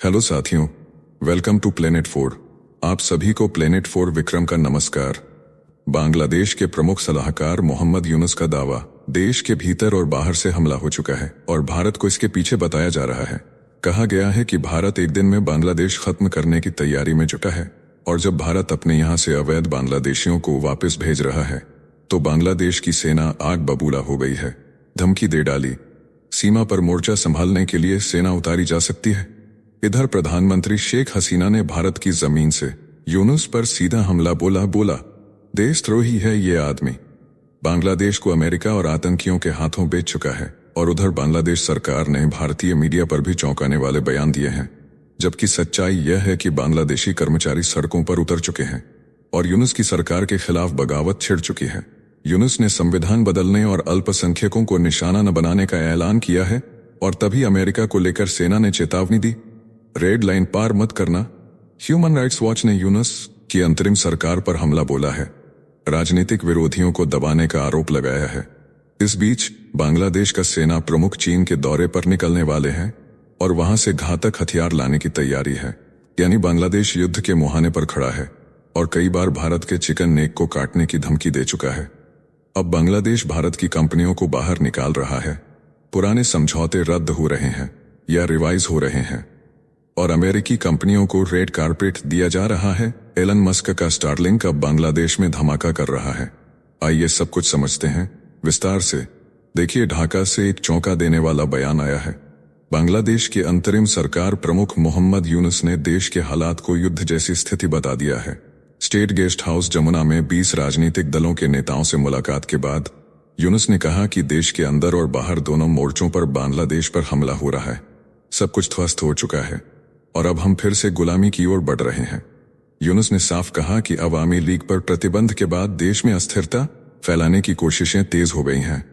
Hello साथियों, welcome to planet 4। आप सभी को प्लेनेट 4 विक्रम का नमस्कार। बांग्लादेश के प्रमुख सलाहकार मोहम्मद यूनुस का दावा, देश के भीतर और बाहर से हमला हो चुका है और भारत को इसके पीछे बताया जा रहा है। कहा गया है कि भारत एक दिन में बांग्लादेश खत्म करने की तैयारी में जुटा है और जब भारत अपने यहाँ से अवैध बांग्लादेशियों को वापस भेज रहा है तो बांग्लादेश की सेना आग बबूला हो गई है। धमकी दे डाली, सीमा पर मोर्चा संभालने के लिए सेना उतारी जा सकती है। इधर प्रधानमंत्री शेख हसीना ने भारत की जमीन से यूनुस पर सीधा हमला बोला देशद्रोही है ये आदमी। बांग्लादेश को अमेरिका और आतंकियों के हाथों बेच चुका है और उधर बांग्लादेश सरकार ने भारतीय मीडिया पर भी चौंकाने वाले बयान दिए हैं, जबकि सच्चाई यह है कि बांग्लादेशी कर्मचारी सड़कों पर उतर चुके हैं और यूनुस की सरकार के खिलाफ बगावत छिड़ चुकी है। यूनुस ने संविधान बदलने और अल्पसंख्यकों को निशाना न बनाने का ऐलान किया है और तभी अमेरिका को लेकर सेना ने चेतावनी दी, रेड लाइन पार मत करना। ह्यूमन राइट्स वॉच ने यूनुस की अंतरिम सरकार पर हमला बोला है, राजनीतिक विरोधियों को दबाने का आरोप लगाया है। इस बीच बांग्लादेश का सेना प्रमुख चीन के दौरे पर निकलने वाले हैं और वहां से घातक हथियार लाने की तैयारी है। यानी बांग्लादेश युद्ध के मुहाने पर खड़ा है और कई बार भारत के चिकन नेक को काटने की धमकी दे चुका है। अब बांग्लादेश भारत की कंपनियों को बाहर निकाल रहा है, पुराने समझौते रद्द हो रहे हैं या रिवाइज हो रहे हैं और अमेरिकी कंपनियों को रेड कारपेट दिया जा रहा है। एलन मस्क का स्टारलिंक अब बांग्लादेश में धमाका कर रहा है। आइए सब कुछ समझते हैं विस्तार से। देखिए, ढाका से एक चौंका देने वाला बयान आया है। बांग्लादेश के अंतरिम सरकार प्रमुख मोहम्मद यूनुस ने देश के हालात को युद्ध जैसी स्थिति बता दिया है। स्टेट गेस्ट हाउस जमुना में 20 राजनीतिक दलों के नेताओं से मुलाकात के बाद यूनुस ने कहा कि देश के अंदर और बाहर दोनों मोर्चों पर बांग्लादेश पर हमला हो रहा है। सब कुछ ध्वस्त हो चुका है और अब हम फिर से गुलामी की ओर बढ़ रहे हैं। यूनुस ने साफ कहा कि अवामी लीग पर प्रतिबंध के बाद देश में अस्थिरता फैलाने की कोशिशें तेज हो गई हैं।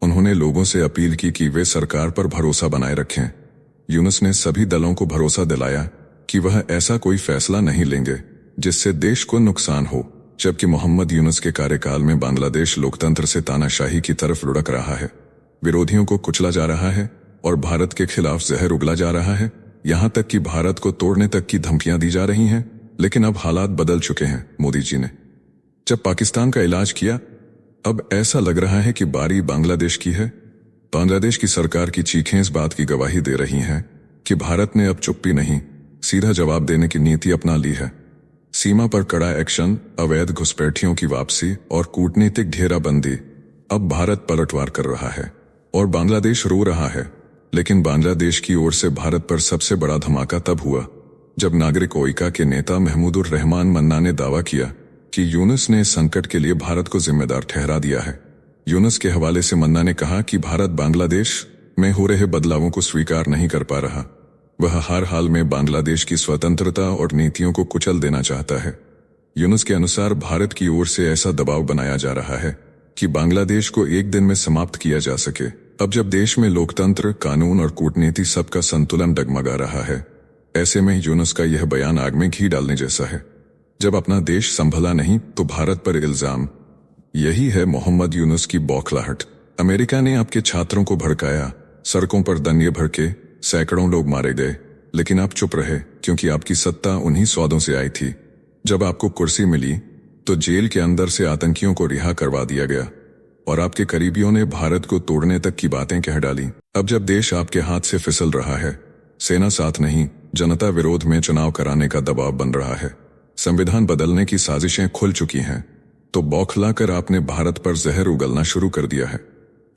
उन्होंने लोगों से अपील की कि वे सरकार पर भरोसा बनाए रखें। यूनुस ने सभी दलों को भरोसा दिलाया कि वह ऐसा कोई फैसला नहीं लेंगे जिससे देश को नुकसान हो, जबकि मोहम्मद यूनुस के कार्यकाल में बांग्लादेश लोकतंत्र से तानाशाही की तरफ लुढ़क रहा है। विरोधियों को कुचला जा रहा है और भारत के खिलाफ जहर उगला जा रहा है, यहां तक कि भारत को तोड़ने तक की धमकियां दी जा रही हैं। लेकिन अब हालात बदल चुके हैं। मोदी जी ने जब पाकिस्तान का इलाज किया, अब ऐसा लग रहा है कि बारी बांग्लादेश की है। बांग्लादेश की सरकार की चीखें इस बात की गवाही दे रही हैं कि भारत ने अब चुप्पी नहीं, सीधा जवाब देने की नीति अपना ली है। सीमा पर कड़ा एक्शन, अवैध घुसपैठियों की वापसी और कूटनीतिक घेराबंदी। अब भारत पलटवार कर रहा है और बांग्लादेश रो रहा है। लेकिन बांग्लादेश की ओर से भारत पर सबसे बड़ा धमाका तब हुआ जब नागरिक ओइका के नेता महमूदुर रहमान मन्ना ने दावा किया कि यूनुस ने संकट के लिए भारत को जिम्मेदार ठहरा दिया है। यूनुस के हवाले से मन्ना ने कहा कि भारत बांग्लादेश में हो रहे बदलावों को स्वीकार नहीं कर पा रहा। वह हर हाल में बांग्लादेश की स्वतंत्रता और नीतियों को कुचल देना चाहता है। यूनुस के अनुसार भारत की ओर से ऐसा दबाव बनाया जा रहा है कि बांग्लादेश को एक दिन में समाप्त किया जा सके। अब जब देश में लोकतंत्र, कानून और कूटनीति सबका संतुलन डगमगा रहा है, ऐसे में यूनुस का यह बयान आग में घी डालने जैसा है। जब अपना देश संभला नहीं तो भारत पर इल्जाम। यही है मोहम्मद यूनुस की बौखलाहट। अमेरिका ने आपके छात्रों को भड़काया, सड़कों पर दंगे भड़के, सैकड़ों लोग मारे गए, लेकिन आप चुप रहे क्योंकि आपकी सत्ता उन्हीं स्वादों से आई थी। जब आपको कुर्सी मिली तो जेल के अंदर से आतंकियों को रिहा करवा दिया गया और आपके करीबियों ने भारत को तोड़ने तक की बातें कह डाली। अब जब देश आपके हाथ से फिसल रहा है, सेना साथ नहीं, जनता विरोध में चुनाव कराने का दबाव बन रहा है, संविधान बदलने की साजिशें खुल चुकी हैं, तो बौखलाकर आपने भारत पर जहर उगलना शुरू कर दिया है।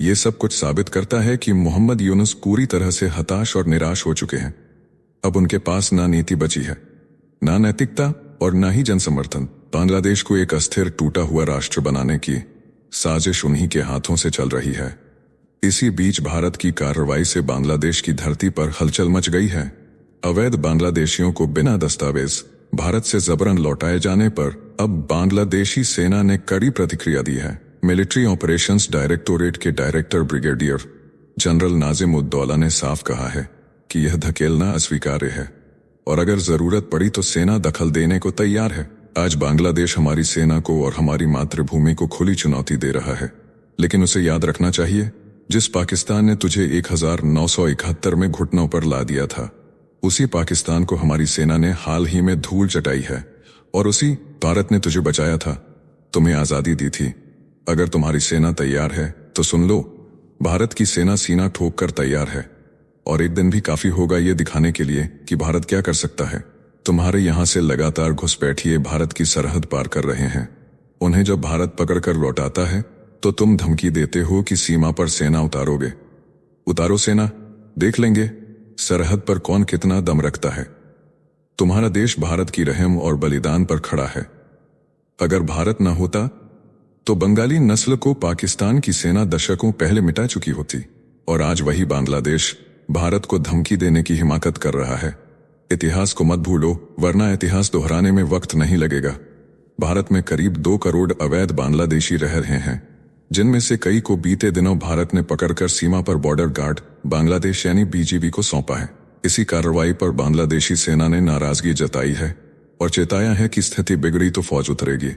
ये सब कुछ साबित करता है कि मोहम्मद यूनुस पूरी तरह से हताश और निराश हो चुके हैं। अब उनके पास ना नीति बची है, ना नैतिकता और ना ही जनसमर्थन। बांग्लादेश को एक अस्थिर, टूटा हुआ राष्ट्र बनाने की साजिश उन्हीं के हाथों से चल रही है। इसी बीच भारत की कार्रवाई से बांग्लादेश की धरती पर हलचल मच गई है। अवैध बांग्लादेशियों को बिना दस्तावेज भारत से जबरन लौटाए जाने पर अब बांग्लादेशी सेना ने कड़ी प्रतिक्रिया दी है। मिलिट्री ऑपरेशंस डायरेक्टोरेट के director brigadier general Nazim ud-Daula ने साफ कहा है कि यह धकेलना अस्वीकार्य है और अगर जरूरत पड़ी तो सेना दखल देने को तैयार है। आज बांग्लादेश हमारी सेना को और हमारी मातृभूमि को खुली चुनौती दे रहा है, लेकिन उसे याद रखना चाहिए, जिस पाकिस्तान ने तुझे 1971 में घुटनों पर ला दिया था, उसी पाकिस्तान को हमारी सेना ने हाल ही में धूल चटाई है, और उसी भारत ने तुझे बचाया था, तुम्हें आजादी दी थी। अगर तुम्हारी सेना तैयार है तो सुन लो, भारत की सेना सीना ठोक कर तैयार है, और एक दिन भी काफी होगा ये दिखाने के लिए कि भारत क्या कर सकता है। तुम्हारे यहां से लगातार घुसपैठिए भारत की सरहद पार कर रहे हैं। उन्हें जब भारत पकड़कर लौटाता है तो तुम धमकी देते हो कि सीमा पर सेना उतारोगे। उतारो सेना, देख लेंगे सरहद पर कौन कितना दम रखता है। तुम्हारा देश भारत की रहम और बलिदान पर खड़ा है। अगर भारत न होता तो बंगाली नस्ल को पाकिस्तान की सेना दशकों पहले मिटा चुकी होती, और आज वही बांग्लादेश भारत को धमकी देने की हिमाकत कर रहा है। इतिहास को मत भूलो, वरना इतिहास दोहराने में वक्त नहीं लगेगा। भारत में करीब 2 करोड़ अवैध बांग्लादेशी रह रहे हैं, जिनमें से कई को बीते दिनों भारत ने पकड़कर सीमा पर बॉर्डर गार्ड बांग्लादेश यानी बीजीबी को सौंपा है। इसी कार्रवाई पर बांग्लादेशी सेना ने नाराजगी जताई है और चेताया है कि स्थिति बिगड़ी तो फौज उतरेगी।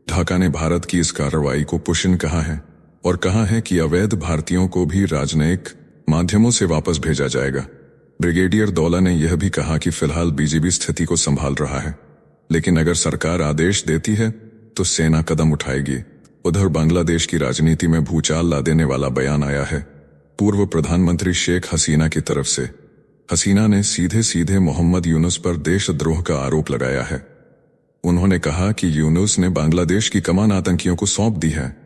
ढाका ने भारत की इस कार्रवाई को पुष्ण कहा है और कहा है कि अवैध भारतीयों को भी राजनयिक माध्यमों से वापस भेजा जाएगा। ब्रिगेडियर दौला ने यह भी कहा कि फिलहाल बीजीबी स्थिति को संभाल रहा है, लेकिन अगर सरकार आदेश देती है तो सेना कदम उठाएगी। उधर बांग्लादेश की राजनीति में भूचाल ला देने वाला बयान आया है पूर्व प्रधानमंत्री शेख हसीना की तरफ से। हसीना ने सीधे सीधे मोहम्मद यूनुस पर देशद्रोह का आरोप लगाया है। उन्होंने कहा कि यूनुस ने बांग्लादेश की कमान आतंकियों को सौंप दी है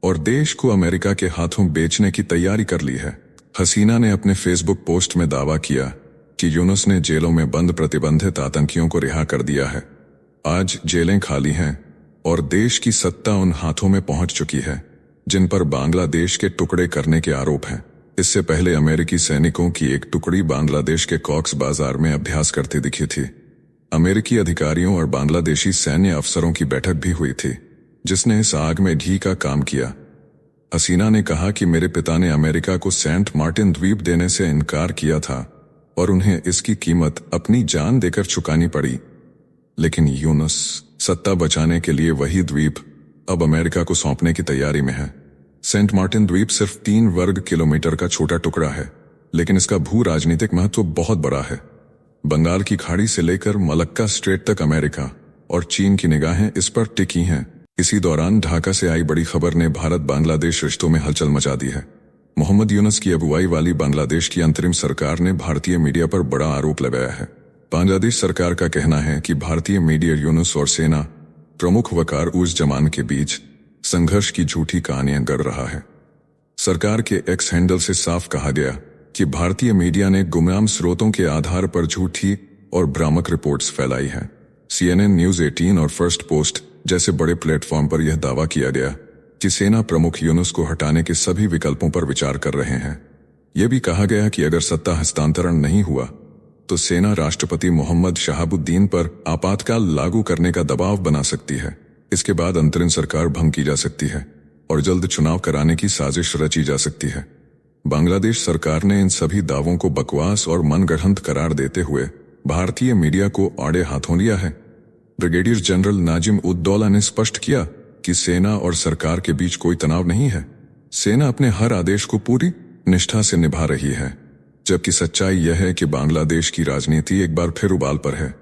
और देश को अमेरिका के हाथों बेचने की तैयारी कर ली है। हसीना ने अपने फेसबुक पोस्ट में दावा किया कि यूनुस ने जेलों में बंद प्रतिबंधित आतंकियों को रिहा कर दिया है। आज जेलें खाली हैं और देश की सत्ता उन हाथों में पहुंच चुकी है जिन पर बांग्लादेश के टुकड़े करने के आरोप हैं। इससे पहले अमेरिकी सैनिकों की एक टुकड़ी बांग्लादेश के कॉक्स बाजार में अभ्यास करती दिखी थी। अमेरिकी अधिकारियों और बांग्लादेशी सैन्य अफसरों की बैठक भी हुई थी, जिसने इस आग में घी का काम किया। हसीना ने कहा कि मेरे पिता ने अमेरिका को सेंट मार्टिन द्वीप देने से इनकार किया था और उन्हें इसकी कीमत अपनी जान देकर चुकानी पड़ी, लेकिन यूनुस सत्ता बचाने के लिए वही द्वीप अब अमेरिका को सौंपने की तैयारी में है। सेंट मार्टिन द्वीप सिर्फ 3 वर्ग किलोमीटर का छोटा टुकड़ा है, लेकिन इसका भू राजनीतिक महत्व बहुत बड़ा है। बंगाल की खाड़ी से लेकर मलक्का स्ट्रेट तक अमेरिका और चीन की निगाहें इस पर टिकी हैं। इसी दौरान ढाका से आई बड़ी खबर ने भारत बांग्लादेश रिश्तों में हलचल मचा दी है। मोहम्मद यूनुस की अगुवाई वाली बांग्लादेश की अंतरिम सरकार ने भारतीय मीडिया पर बड़ा आरोप लगाया है। बांग्लादेश सरकार का कहना है कि भारतीय मीडिया यूनुस और सेना प्रमुख वकार उज जमान के बीच संघर्ष की झूठी कहानियां गढ़ रहा है। सरकार के एक्स हैंडल से साफ कहा गया कि भारतीय मीडिया ने गुमनाम स्रोतों के आधार पर झूठी और भ्रामक रिपोर्ट्स फैलाई है। CNN न्यूज 18 और फर्स्ट पोस्ट जैसे बड़े प्लेटफॉर्म पर यह दावा किया गया कि सेना प्रमुख यूनुस को हटाने के सभी विकल्पों पर विचार कर रहे हैं। यह भी कहा गया कि अगर सत्ता हस्तांतरण नहीं हुआ तो सेना राष्ट्रपति मोहम्मद शहाबुद्दीन पर आपातकाल लागू करने का दबाव बना सकती है। इसके बाद अंतरिम सरकार भंग की जा सकती है और जल्द चुनाव कराने की साजिश रची जा सकती है। बांग्लादेश सरकार ने इन सभी दावों को बकवास और मनगढ़ंत करार देते हुए भारतीय मीडिया को आड़े हाथों लिया है। ब्रिगेडियर जनरल नाजिम उद दौला ने स्पष्ट किया कि सेना और सरकार के बीच कोई तनाव नहीं है। सेना अपने हर आदेश को पूरी निष्ठा से निभा रही है, जबकि सच्चाई यह है कि बांग्लादेश की राजनीति एक बार फिर उबाल पर है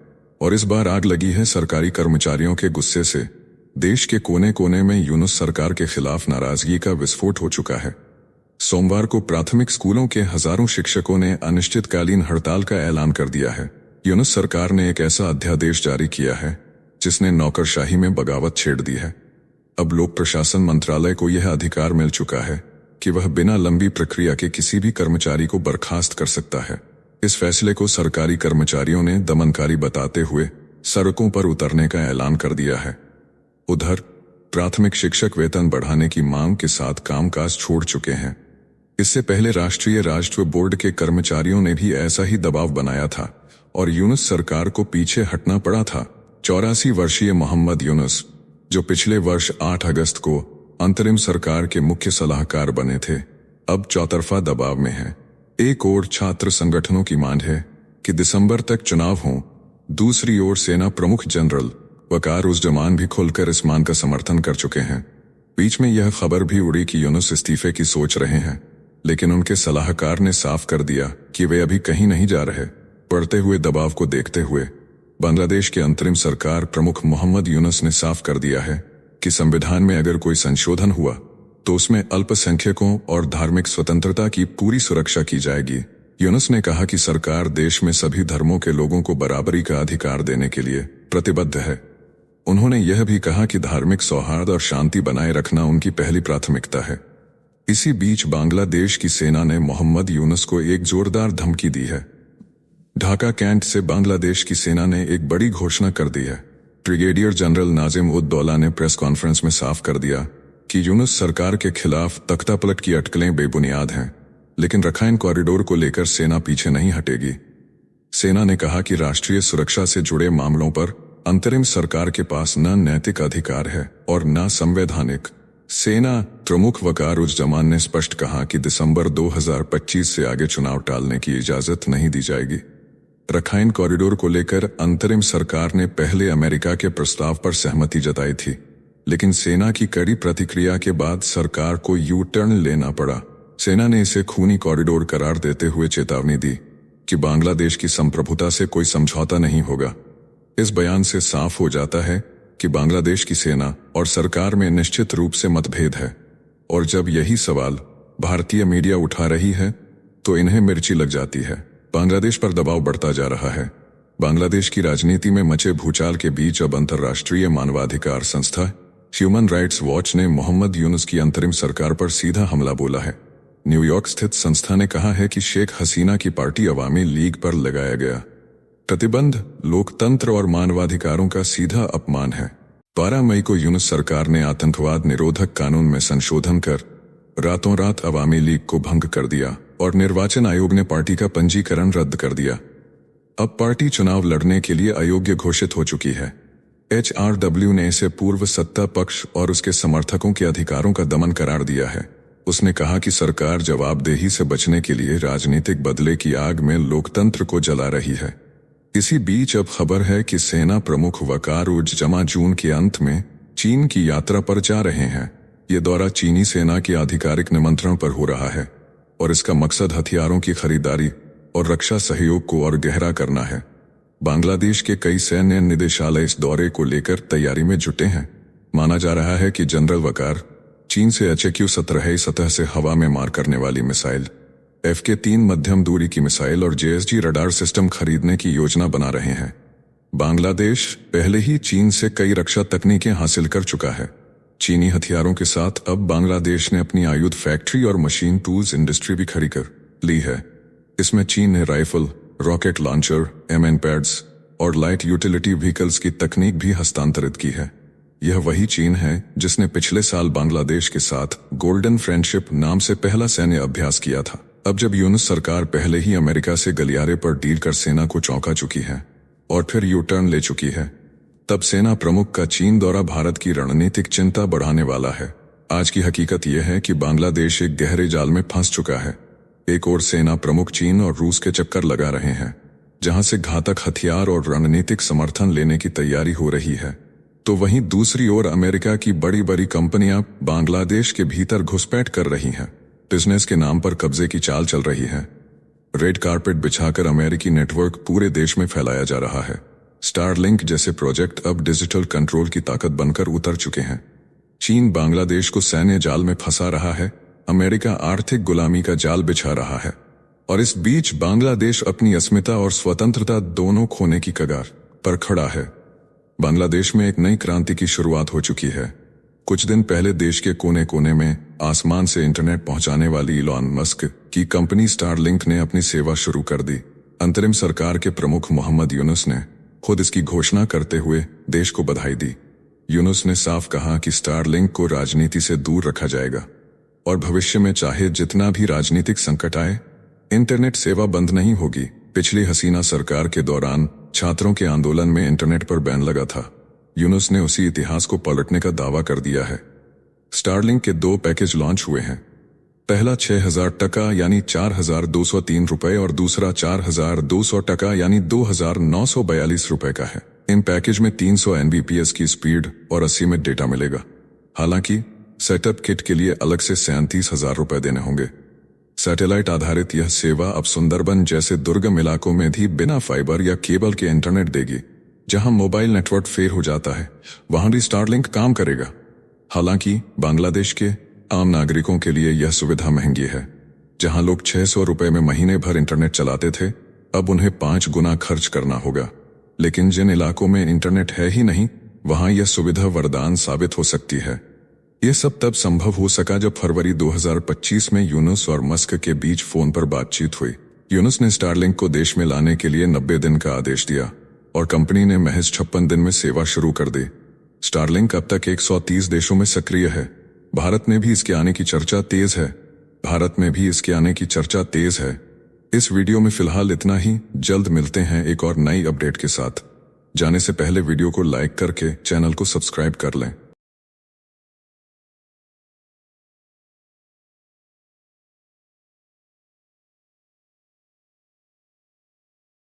और इस बार आग लगी है सरकारी कर्मचारियों के गुस्से से। देश के कोने कोने में यूनुस सरकार के खिलाफ नाराजगी का विस्फोट हो चुका है। सोमवार को प्राथमिक स्कूलों के हजारों शिक्षकों ने अनिश्चितकालीन हड़ताल का ऐलान कर दिया है। यूनुस सरकार ने एक ऐसा अध्यादेश जारी किया है जिसने नौकरशाही में बगावत छेड़ दी है। अब लोक प्रशासन मंत्रालय को यह अधिकार मिल चुका है कि वह बिना लंबी प्रक्रिया के किसी भी कर्मचारी को बर्खास्त कर सकता है। इस फैसले को सरकारी कर्मचारियों ने दमनकारी बताते हुए सड़कों पर उतरने का ऐलान कर दिया है। उधर प्राथमिक शिक्षक वेतन बढ़ाने की मांग के साथ कामकाज छोड़ चुके हैं। इससे पहले राष्ट्रीय राजस्व बोर्ड के कर्मचारियों ने भी ऐसा ही दबाव बनाया था और यूनुस सरकार को पीछे हटना पड़ा था। 84 वर्षीय मोहम्मद यूनुस, जो पिछले वर्ष 8 अगस्त को अंतरिम सरकार के मुख्य सलाहकार बने थे, अब चौतरफा दबाव में हैं। एक ओर छात्र संगठनों की मांग है कि दिसंबर तक चुनाव हों, दूसरी ओर सेना प्रमुख जनरल वकार उस जमान भी खुलकर इस मांग का समर्थन कर चुके हैं। बीच में यह खबर भी उड़ी कि यूनुस इस्तीफे की सोच रहे हैं, लेकिन उनके सलाहकार ने साफ कर दिया कि वे अभी कहीं नहीं जा रहे। बढ़ते हुए दबाव को देखते हुए बांग्लादेश के अंतरिम सरकार प्रमुख मोहम्मद यूनुस ने साफ कर दिया है कि संविधान में अगर कोई संशोधन हुआ तो उसमें अल्पसंख्यकों और धार्मिक स्वतंत्रता की पूरी सुरक्षा की जाएगी। यूनुस ने कहा कि सरकार देश में सभी धर्मों के लोगों को बराबरी का अधिकार देने के लिए प्रतिबद्ध है। उन्होंने यह भी कहा कि धार्मिक सौहार्द और शांति बनाए रखना उनकी पहली प्राथमिकता है। इसी बीच बांग्लादेश की सेना ने मोहम्मद यूनुस को एक जोरदार धमकी दी है। ढाका कैंट से बांग्लादेश की सेना ने एक बड़ी घोषणा कर दी है। ब्रिगेडियर जनरल नाजिम उद दौला ने प्रेस कॉन्फ्रेंस में साफ कर दिया कि यूनुस सरकार के खिलाफ तख्तापलट की अटकलें बेबुनियाद हैं, लेकिन रखाइन कॉरिडोर को लेकर सेना पीछे नहीं हटेगी। सेना ने कहा कि राष्ट्रीय सुरक्षा से जुड़े मामलों पर अंतरिम सरकार के पास न नैतिक अधिकार है और न संवैधानिक। सेना प्रमुख वकारुज्जमान ने स्पष्ट कहा कि दिसंबर 2025 से आगे चुनाव टालने की इजाजत नहीं दी जाएगी। रखाइन कॉरिडोर को लेकर अंतरिम सरकार ने पहले अमेरिका के प्रस्ताव पर सहमति जताई थी, लेकिन सेना की कड़ी प्रतिक्रिया के बाद सरकार को यू टर्न लेना पड़ा। सेना ने इसे खूनी कॉरिडोर करार देते हुए चेतावनी दी कि बांग्लादेश की संप्रभुता से कोई समझौता नहीं होगा। इस बयान से साफ हो जाता है कि बांग्लादेश की सेना और सरकार में निश्चित रूप से मतभेद है, और जब यही सवाल भारतीय मीडिया उठा रही है तो इन्हें मिर्ची लग जाती है। बांग्लादेश पर दबाव बढ़ता जा रहा है। बांग्लादेश की राजनीति में मचे भूचाल के बीच अब अंतर्राष्ट्रीय मानवाधिकार संस्था ह्यूमन राइट्स वॉच ने मोहम्मद यूनुस की अंतरिम सरकार पर सीधा हमला बोला है। न्यूयॉर्क स्थित संस्था ने कहा है कि शेख हसीना की पार्टी अवामी लीग पर लगाया गया प्रतिबंध लोकतंत्र और मानवाधिकारों का सीधा अपमान है। 12 मई को यूनुस सरकार ने आतंकवाद निरोधक कानून में संशोधन कर रातों रात अवामी लीग को भंग कर दिया और निर्वाचन आयोग ने पार्टी का पंजीकरण रद्द कर दिया। अब पार्टी चुनाव लड़ने के लिए अयोग्य घोषित हो चुकी है। HRW ने इसे पूर्व सत्ता पक्ष और उसके समर्थकों के अधिकारों का दमन करार दिया है। उसने कहा कि सरकार जवाबदेही से बचने के लिए राजनीतिक बदले की आग में लोकतंत्र को जला रही है। इसी बीच अब खबर है कि सेना प्रमुख वकारुज्जमान जून के अंत में चीन की यात्रा पर जा रहे हैं। ये दौरा चीनी सेना के आधिकारिक निमंत्रण पर हो रहा है और इसका मकसद हथियारों की खरीदारी और रक्षा सहयोग को और गहरा करना है। बांग्लादेश के कई सैन्य निदेशालय इस दौरे को लेकर तैयारी में जुटे हैं। माना जा रहा है कि जनरल वकार चीन से HQ-17 सतह से हवा में मार करने वाली मिसाइल, FK-3 मध्यम दूरी की मिसाइल और JSG रडार सिस्टम खरीदने की योजना बना रहे हैं। बांग्लादेश पहले ही चीन से कई रक्षा तकनीकें हासिल कर चुका है। चीनी हथियारों के साथ अब बांग्लादेश ने अपनी आयुध फैक्ट्री और मशीन टूल्स इंडस्ट्री भी खड़ी कर ली है। इसमें चीन ने rifle, rocket launcher, MN pads और लाइट यूटिलिटी व्हीकल्स की तकनीक भी हस्तांतरित की है। यह वही चीन है जिसने पिछले साल बांग्लादेश के साथ गोल्डन फ्रेंडशिप नाम से पहला सैन्य अभ्यास किया था। अब जब यूनुस सरकार पहले ही अमेरिका से गलियारे पर डील कर सेना को चौंका चुकी है और फिर यू टर्न ले चुकी है, तब सेना प्रमुख का चीन दौरा भारत की रणनीतिक चिंता बढ़ाने वाला है। आज की हकीकत यह है कि बांग्लादेश एक गहरे जाल में फंस चुका है। एक ओर सेना प्रमुख चीन और रूस के चक्कर लगा रहे हैं, जहां से घातक हथियार और रणनीतिक समर्थन लेने की तैयारी हो रही है, तो वहीं दूसरी ओर अमेरिका की बड़ी बड़ी कंपनियां बांग्लादेश के भीतर घुसपैठ कर रही हैं, बिजनेस के नाम पर कब्जे की चाल चल रही है। रेड कारपेट बिछाकर अमेरिकी नेटवर्क पूरे देश में फैलाया जा रहा है। स्टारलिंक जैसे प्रोजेक्ट अब डिजिटल कंट्रोल की ताकत बनकर उतर चुके हैं। चीन बांग्लादेश को सैन्य जाल में फंसा रहा है, अमेरिका आर्थिक गुलामी का जाल बिछा रहा है, और इस बीच बांग्लादेश अपनी अस्मिता और स्वतंत्रता दोनों खोने की कगार पर खड़ा है। बांग्लादेश में एक नई क्रांति की शुरुआत हो चुकी है। कुछ दिन पहले देश के कोने कोने में आसमान से इंटरनेट पहुंचाने वाली इलॉन मस्क की कंपनी स्टारलिंक ने अपनी सेवा शुरू कर दी। अंतरिम सरकार के प्रमुख मोहम्मद यूनुस ने खुद इसकी घोषणा करते हुए देश को बधाई दी। यूनुस ने साफ कहा कि स्टारलिंक को राजनीति से दूर रखा जाएगा और भविष्य में चाहे जितना भी राजनीतिक संकट आए, इंटरनेट सेवा बंद नहीं होगी। पिछली हसीना सरकार के दौरान छात्रों के आंदोलन में इंटरनेट पर बैन लगा था। यूनुस ने उसी इतिहास को पलटने का दावा कर दिया है। स्टारलिंक के 2 पैकेज लॉन्च हुए हैं। पहला 6,000 टका यानी 4,203 रुपए और दूसरा 4,200 टका यानी 2,942 रुपए का है। इन पैकेज में 300 Mbps की स्पीड और 80 में डेटा मिलेगा। हालांकि सेटअप किट के लिए अलग से 37,000 रुपए देने होंगे। सैटेलाइट आधारित यह सेवा अब सुंदरबन जैसे दुर्गम इलाकों में भी बिना फाइबर या केबल के इंटरनेट देगी। जहां मोबाइल नेटवर्क फेल हो जाता है वहां भी स्टारलिंक काम करेगा। हालांकि बांग्लादेश के आम नागरिकों के लिए यह सुविधा महंगी है। जहां लोग 600 रुपए में महीने भर इंटरनेट चलाते थे, अब उन्हें 5 गुना खर्च करना होगा। लेकिन जिन इलाकों में इंटरनेट है ही नहीं, वहां यह सुविधा वरदान साबित हो सकती है। यह सब तब संभव हो सका जब फरवरी 2025 में यूनुस और मस्क के बीच फोन पर बातचीत हुई। यूनुस ने स्टारलिंक को देश में लाने के लिए 90 दिन का आदेश दिया और कंपनी ने महज 56 दिन में सेवा शुरू कर दी। स्टारलिंक अब तक 130 देशों में सक्रिय है। भारत में भी इसके आने की चर्चा तेज है। इस वीडियो में फिलहाल इतना ही। जल्द मिलते हैं एक और नई अपडेट के साथ। जाने से पहले वीडियो को लाइक करके चैनल को सब्सक्राइब कर लें।